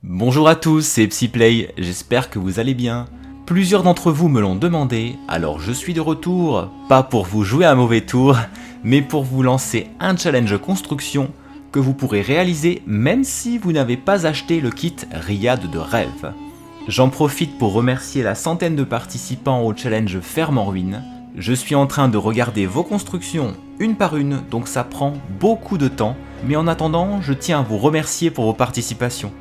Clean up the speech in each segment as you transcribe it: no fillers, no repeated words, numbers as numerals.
Bonjour à tous, c'est Psyplay, j'espère que vous allez bien. Plusieurs d'entre vous me l'ont demandé, alors je suis de retour, pas pour vous jouer un mauvais tour, mais pour vous lancer un challenge construction que vous pourrez réaliser même si vous n'avez pas acheté le kit Riad de rêve. J'en profite pour remercier la centaine de participants au challenge Ferme en ruine. Je suis en train de regarder vos constructions une par une, donc ça prend beaucoup de temps, mais en attendant, je tiens à vous remercier pour vos participations.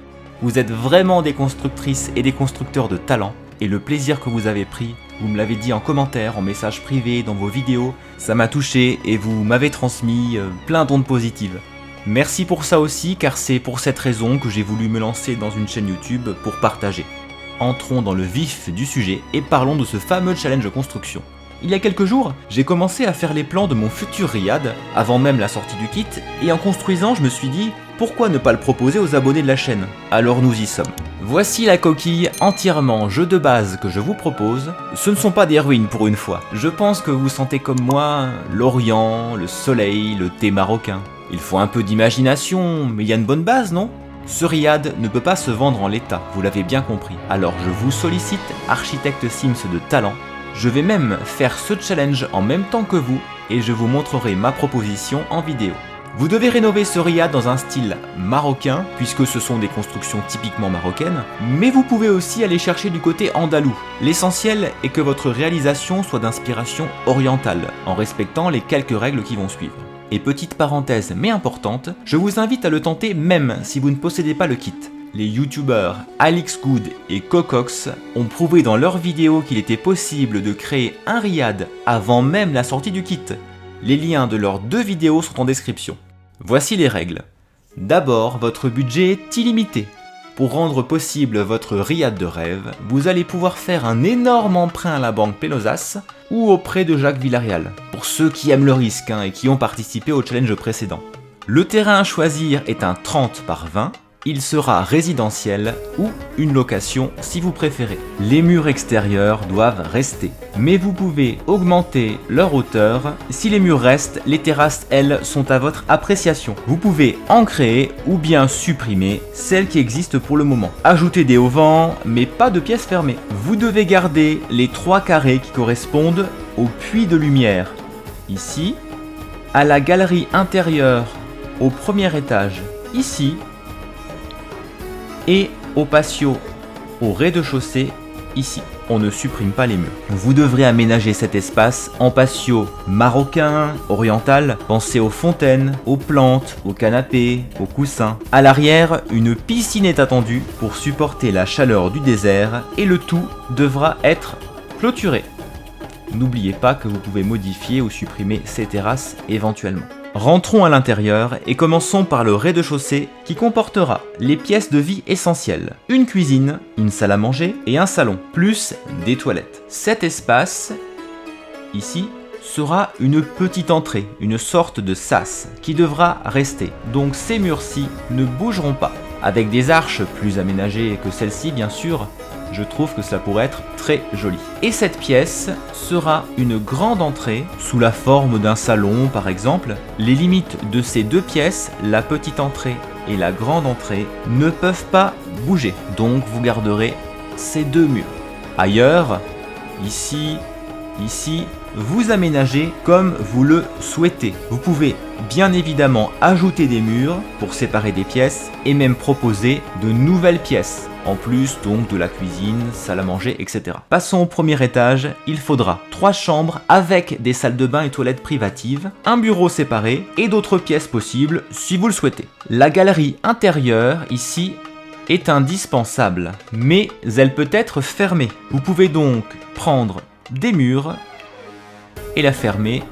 Vous êtes vraiment des constructrices et des constructeurs de talent, et le plaisir que vous avez pris, vous me l'avez dit en commentaire, en message privé, dans vos vidéos, ça m'a touché et vous m'avez transmis plein d'ondes positives. Merci pour ça aussi, car c'est pour cette raison que j'ai voulu me lancer dans une chaîne YouTube pour partager. Entrons dans le vif du sujet et parlons de ce fameux challenge construction. Il y a quelques jours, j'ai commencé à faire les plans de mon futur Riad, avant même la sortie du kit, et en construisant, je me suis dit, pourquoi ne pas le proposer aux abonnés de la chaîne? Alors nous y sommes. Voici la coquille entièrement jeu de base que je vous propose. Ce ne sont pas des ruines pour une fois. Je pense que vous sentez comme moi l'Orient, le soleil, le thé marocain. Il faut un peu d'imagination, mais il y a une bonne base, non? Ce Riad ne peut pas se vendre en l'état, vous l'avez bien compris. Alors je vous sollicite, architecte Sims de talent. Je vais même faire ce challenge en même temps que vous et je vous montrerai ma proposition en vidéo. Vous devez rénover ce Riad dans un style marocain, puisque ce sont des constructions typiquement marocaines, mais vous pouvez aussi aller chercher du côté andalou. L'essentiel est que votre réalisation soit d'inspiration orientale, en respectant les quelques règles qui vont suivre. Et petite parenthèse mais importante, je vous invite à le tenter même si vous ne possédez pas le kit. Les youtubeurs AlixGood et Cocox ont prouvé dans leurs vidéos qu'il était possible de créer un Riad avant même la sortie du kit. Les liens de leurs deux vidéos sont en description. Voici les règles. D'abord, votre budget est illimité. Pour rendre possible votre Riad de rêve, vous allez pouvoir faire un énorme emprunt à la banque Penosas ou auprès de Jacques Villarreal, pour ceux qui aiment le risque et qui ont participé au challenge précédent. Le terrain à choisir est un 30 par 20. Il sera résidentiel ou une location si vous préférez. Les murs extérieurs doivent rester, mais vous pouvez augmenter leur hauteur. Si les murs restent, les terrasses, elles, sont à votre appréciation. Vous pouvez en créer ou bien supprimer celles qui existent pour le moment. Ajoutez des auvents, mais pas de pièces fermées. Vous devez garder les 3 carrés qui correspondent au puits de lumière, ici, à la galerie intérieure, au premier étage, ici, et au patio au rez-de-chaussée ici. On ne supprime pas les murs. Vous devrez aménager cet espace en patio marocain, oriental. Pensez aux fontaines, aux plantes, aux canapés, aux coussins. À l'arrière, une piscine est attendue pour supporter la chaleur du désert et le tout devra être clôturé. N'oubliez pas que vous pouvez modifier ou supprimer ces terrasses éventuellement. Rentrons à l'intérieur et commençons par le rez-de-chaussée qui comportera les pièces de vie essentielles. Une cuisine, une salle à manger et un salon, plus des toilettes. Cet espace, ici, sera une petite entrée, une sorte de sas qui devra rester. Donc ces murs-ci ne bougeront pas. Avec des arches plus aménagées que celle-ci, bien sûr, je trouve que ça pourrait être très joli. Et cette pièce sera une grande entrée, sous la forme d'un salon par exemple. Les limites de ces deux pièces, la petite entrée et la grande entrée, ne peuvent pas bouger. Donc vous garderez ces deux murs. Ailleurs, ici, vous aménagez comme vous le souhaitez. Vous pouvez bien évidemment ajouter des murs pour séparer des pièces et même proposer de nouvelles pièces. En plus donc de la cuisine, salle à manger, etc. Passons au premier étage, il faudra 3 chambres avec des salles de bain et toilettes privatives, un bureau séparé et d'autres pièces possibles si vous le souhaitez. La galerie intérieure ici est indispensable, mais elle peut être fermée. Vous pouvez donc prendre des murs et la fermer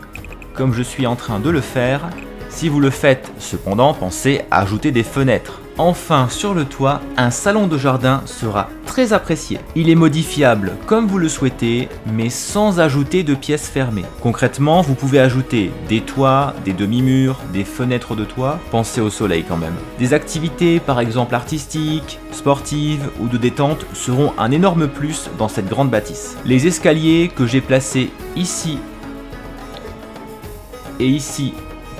comme je suis en train de le faire. Si vous le faites cependant, pensez à ajouter des fenêtres. Enfin, sur le toit, un salon de jardin sera très apprécié. Il est modifiable comme vous le souhaitez, mais sans ajouter de pièces fermées. Concrètement, vous pouvez ajouter des toits, des demi-murs, des fenêtres de toit. Pensez au soleil quand même. Des activités, par exemple artistiques, sportives ou de détente, seront un énorme plus dans cette grande bâtisse. Les escaliers que j'ai placés ici et ici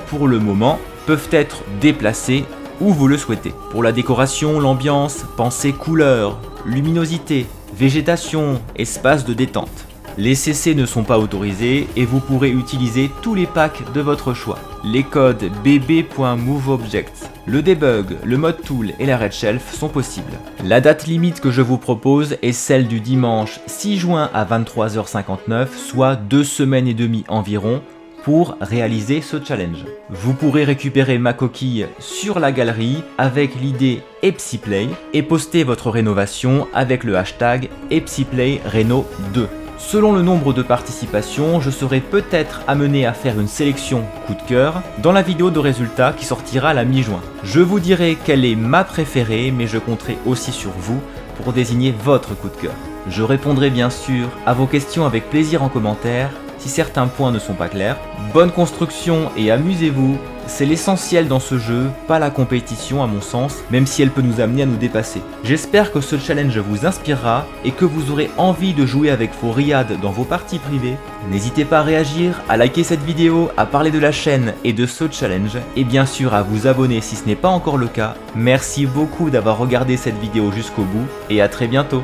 pour le moment peuvent être déplacés où vous le souhaitez. Pour la décoration, l'ambiance, pensez couleur, luminosité, végétation, espace de détente. Les CC ne sont pas autorisés et vous pourrez utiliser tous les packs de votre choix. Les codes bb.moveobjects, le debug, le mode tool et la red shelf sont possibles. La date limite que je vous propose est celle du dimanche 6 juin à 23h59, soit 2 semaines et demie environ, pour réaliser ce challenge. Vous pourrez récupérer ma coquille sur la galerie avec l'idée EpsiPlay et poster votre rénovation avec le hashtag EpsiPlayReno2. Selon le nombre de participations, je serai peut-être amené à faire une sélection coup de cœur dans la vidéo de résultats qui sortira à la mi-juin. Je vous dirai quelle est ma préférée, mais je compterai aussi sur vous pour désigner votre coup de cœur. Je répondrai bien sûr à vos questions avec plaisir en commentaire si certains points ne sont pas clairs. Bonne construction et amusez-vous, c'est l'essentiel dans ce jeu, pas la compétition à mon sens, même si elle peut nous amener à nous dépasser. J'espère que ce challenge vous inspirera et que vous aurez envie de jouer avec vos riads dans vos parties privées. N'hésitez pas à réagir, à liker cette vidéo, à parler de la chaîne et de ce challenge, et bien sûr à vous abonner si ce n'est pas encore le cas. Merci beaucoup d'avoir regardé cette vidéo jusqu'au bout, et à très bientôt.